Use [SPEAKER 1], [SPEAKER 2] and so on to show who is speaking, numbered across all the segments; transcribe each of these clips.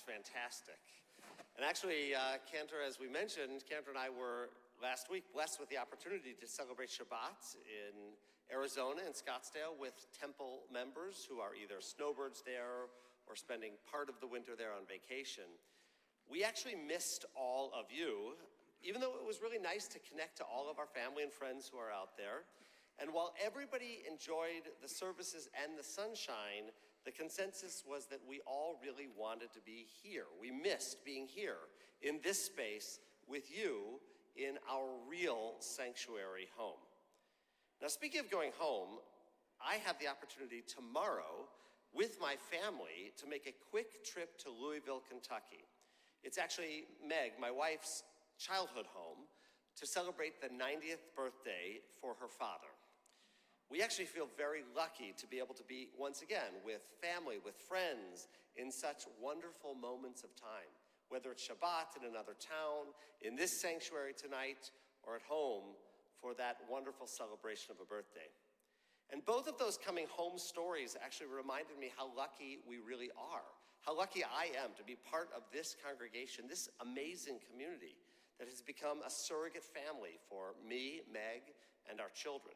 [SPEAKER 1] fantastic. And actually, Cantor, as we mentioned, Cantor and I were last week blessed with the opportunity to celebrate Shabbat in Arizona, in Scottsdale, with temple members who are either snowbirds there or spending part of the winter there on vacation. We actually missed all of you, even though it was really nice to connect to all of our family and friends who are out there. And while everybody enjoyed the services and the sunshine, the consensus was that we all really wanted to be here. We missed being here in this space with you in our real sanctuary home. Now, speaking of going home, I have the opportunity tomorrow with my family to make a quick trip to Louisville, Kentucky. It's actually Meg, my wife's childhood home, to celebrate the 90th birthday for her father. We actually feel very lucky to be able to be, once again, with family, with friends, in such wonderful moments of time, whether it's Shabbat in another town, in this sanctuary tonight, or at home for that wonderful celebration of a birthday. And both of those coming home stories actually reminded me how lucky we really are, how lucky I am to be part of this congregation, this amazing community that has become a surrogate family for me, Meg, and our children.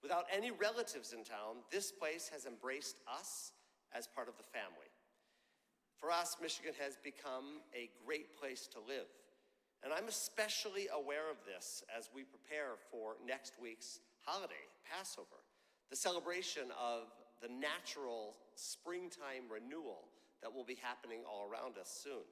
[SPEAKER 1] Without any relatives in town, this place has embraced us as part of the family. For us, Michigan has become a great place to live. And I'm especially aware of this as we prepare for next week's holiday, Passover, the celebration of the natural springtime renewal that will be happening all around us soon.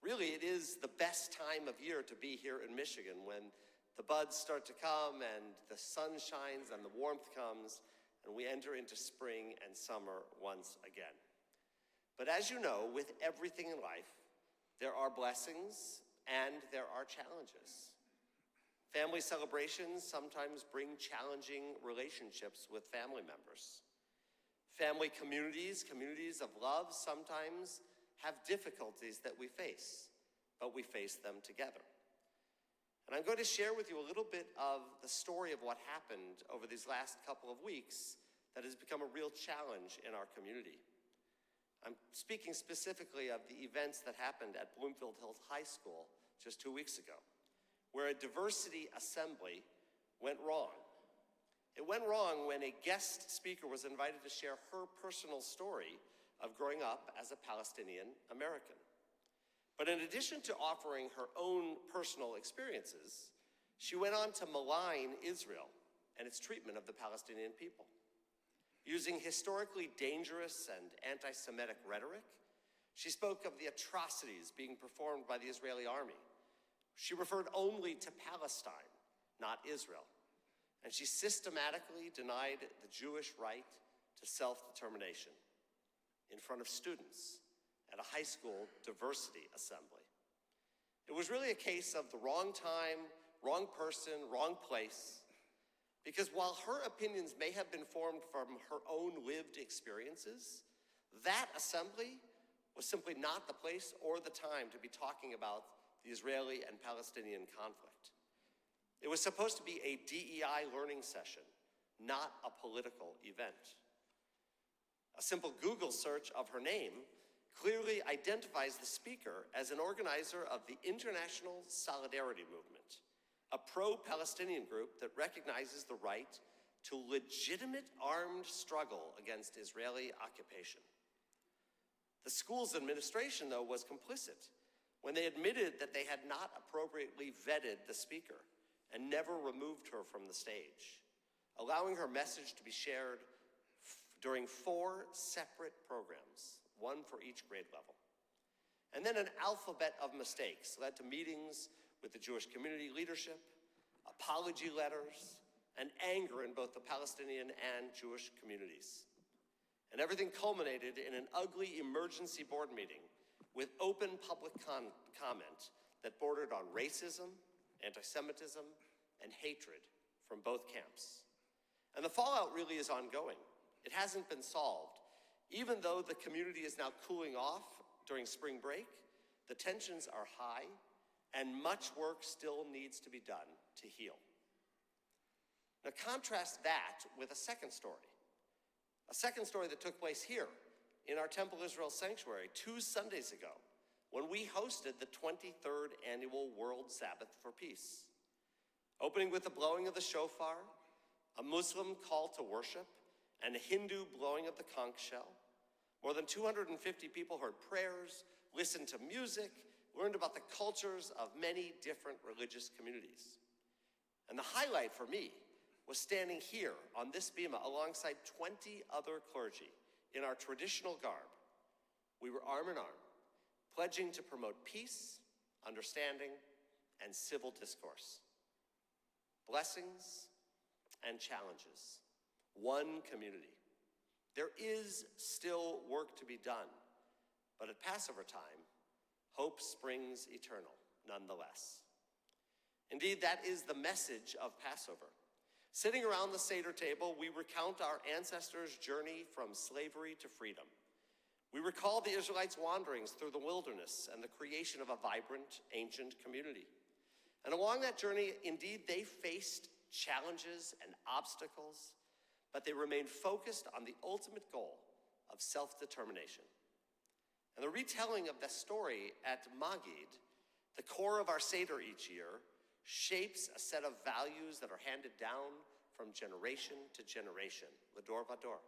[SPEAKER 1] Really, it is the best time of year to be here in Michigan, when the buds start to come and the sun shines and the warmth comes and we enter into spring and summer once again. But as you know, with everything in life, there are blessings and there are challenges. Family celebrations sometimes bring challenging relationships with family members. Family communities of love, sometimes have difficulties that we face, but we face them together. And I'm going to share with you a little bit of the story of what happened over these last couple of weeks that has become a real challenge in our community. I'm speaking specifically of the events that happened at Bloomfield Hills High School just 2 weeks ago, where a diversity assembly went wrong. It went wrong when a guest speaker was invited to share her personal story of growing up as a Palestinian American. But in addition to offering her own personal experiences, she went on to malign Israel and its treatment of the Palestinian people. Using historically dangerous and anti-Semitic rhetoric, she spoke of the atrocities being performed by the Israeli army. She referred only to Palestine, not Israel. And she systematically denied the Jewish right to self-determination in front of students at a high school diversity assembly. It was really a case of the wrong time, wrong person, wrong place, because while her opinions may have been formed from her own lived experiences, that assembly was simply not the place or the time to be talking about the Israeli and Palestinian conflict. It was supposed to be a DEI learning session, not a political event. A simple Google search of her name clearly identifies the speaker as an organizer of the International Solidarity Movement, a pro-Palestinian group that recognizes the right to legitimate armed struggle against Israeli occupation. The school's administration, though, was complicit when they admitted that they had not appropriately vetted the speaker and never removed her from the stage, allowing her message to be shared during 4 separate programs, one for each grade level. And then an alphabet of mistakes led to meetings with the Jewish community leadership, apology letters, and anger in both the Palestinian and Jewish communities. And everything culminated in an ugly emergency board meeting with open public comment that bordered on racism, anti-Semitism, and hatred from both camps. And the fallout really is ongoing. It hasn't been solved. Even though the community is now cooling off during spring break, the tensions are high, and much work still needs to be done to heal. Now contrast that with a second story that took place here in our Temple Israel sanctuary 2 Sundays ago when we hosted the 23rd annual World Sabbath for Peace. Opening with the blowing of the shofar, a Muslim call to worship, and a Hindu blowing of the conch shell, more than 250 people heard prayers, listened to music, learned about the cultures of many different religious communities. And the highlight for me was standing here on this bima alongside 20 other clergy in our traditional garb. We were arm in arm, pledging to promote peace, understanding, and civil discourse. Blessings and challenges. One community. There is still work to be done, but at Passover time, hope springs eternal, nonetheless. Indeed, that is the message of Passover. Sitting around the Seder table, we recount our ancestors' journey from slavery to freedom. We recall the Israelites' wanderings through the wilderness and the creation of a vibrant, ancient community. And along that journey, indeed, they faced challenges and obstacles, but they remained focused on the ultimate goal of self-determination. And the retelling of the story at Magid, the core of our Seder each year, shapes a set of values that are handed down from generation to generation, l'dor vador.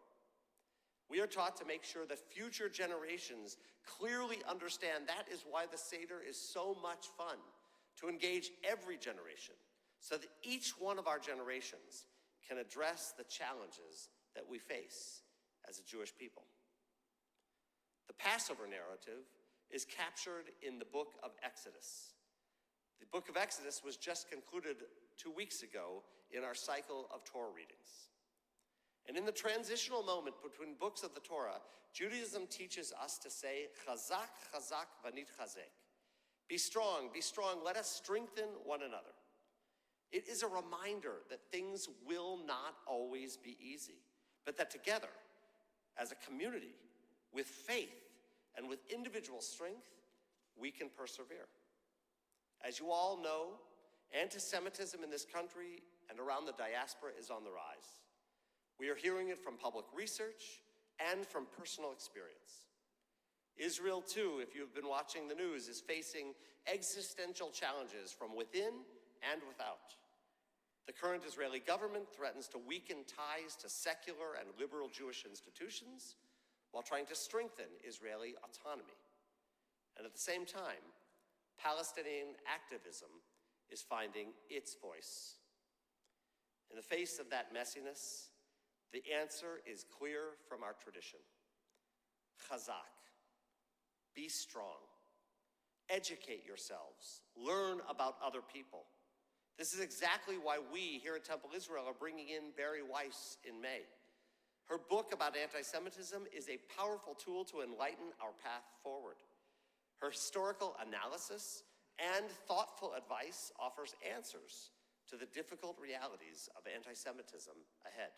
[SPEAKER 1] We are taught to make sure that future generations clearly understand that is why the Seder is so much fun, to engage every generation, so that each one of our generations can address the challenges that we face as a Jewish people. The Passover narrative is captured in the book of Exodus. The book of Exodus was just concluded 2 weeks ago in our cycle of Torah readings. And in the transitional moment between books of the Torah, Judaism teaches us to say, Chazak, chazak, vanit chazek. Be strong, let us strengthen one another. It is a reminder that things will not always be easy, but that together, as a community, with faith and with individual strength, we can persevere. As you all know, anti-Semitism in this country and around the diaspora is on the rise. We are hearing it from public research and from personal experience. Israel, too, if you've been watching the news, is facing existential challenges from within and without. The current Israeli government threatens to weaken ties to secular and liberal Jewish institutions while trying to strengthen Israeli autonomy. And at the same time, Palestinian activism is finding its voice. In the face of that messiness, the answer is clear from our tradition. Chazak. Be strong. Educate yourselves. Learn about other people. This is exactly why we here at Temple Israel are bringing in Barry Weiss in May. Her book about anti-Semitism is a powerful tool to enlighten our path forward. Her historical analysis and thoughtful advice offers answers to the difficult realities of anti-Semitism ahead.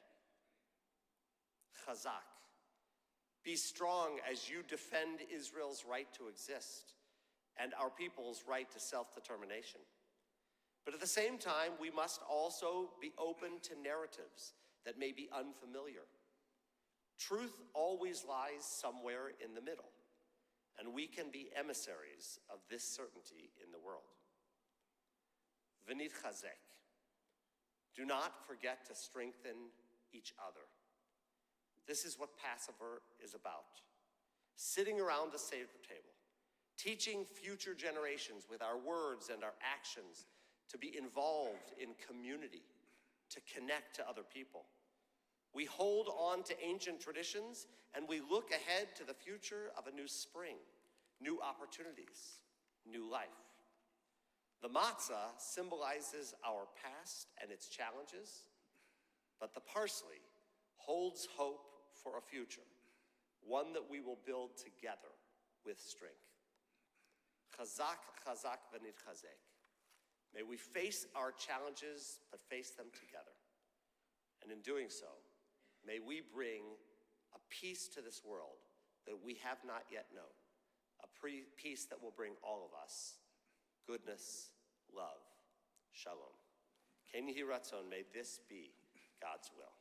[SPEAKER 1] Chazak. Be strong as you defend Israel's right to exist and our people's right to self-determination. But at the same time, we must also be open to narratives that may be unfamiliar. Truth always lies somewhere in the middle, and we can be emissaries of this certainty in the world. V'nit chazek. Do not forget to strengthen each other. This is what Passover is about. Sitting around the Seder table, teaching future generations with our words and our actions to be involved in community, to connect to other people. We hold on to ancient traditions and we look ahead to the future of a new spring, new opportunities, new life. The matzah symbolizes our past and its challenges, but the parsley holds hope for a future, one that we will build together with strength. Chazak, chazak, v'nit chazek. May we face our challenges, but face them together. And in doing so, may we bring a peace to this world that we have not yet known, a peace that will bring all of us goodness, love, shalom. Ken Yehi Ratzon, may this be God's will.